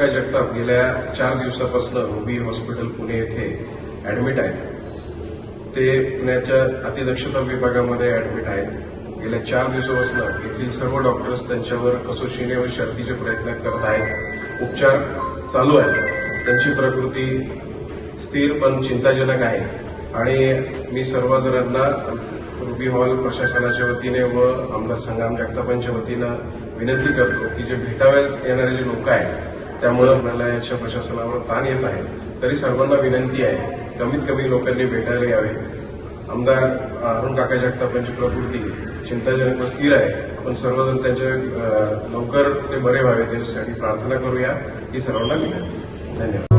काका जगताप गेल्या 4 दिवसापासून रुबी हॉस्पिटल पुणे येथे ऍडमिट आहेत. ते पुण्याच्या अतिदक्षता विभागामध्ये ऍडमिट आहेत. गेल्या 4 दिवसापासून येथील सर्व डॉक्टर्स त्यांच्यावर कसोशीने व शर्थीचे प्रयत्न करत आहेत. उपचार चालू आहेत. त्यांची प्रकृती स्थिर पण चिंताजनक आहे आणि मी सर्व जणांना रुबी हॉल प्रशासनाच्या वतीने व आमदार संग्राम जगतापांच्या वतीनं विनंती करतो की जे भेटावे येणारे जे लोक आहेत त्यामुळे रुग्णालयाच्या प्रशासनावर ताण येत आहे. तरी सर्वांना विनंती आहे कमीत कमी लोकांनी भेटायला यावे. आमदार अरुण काका जगतापांची प्रकृती चिंताजनक व स्थिर आहे. आपण सर्वजण त्यांचे लवकर ते बरे व्हावे त्याच्यासाठी प्रार्थना करूया ही सर्वांना विनंती. धन्यवाद.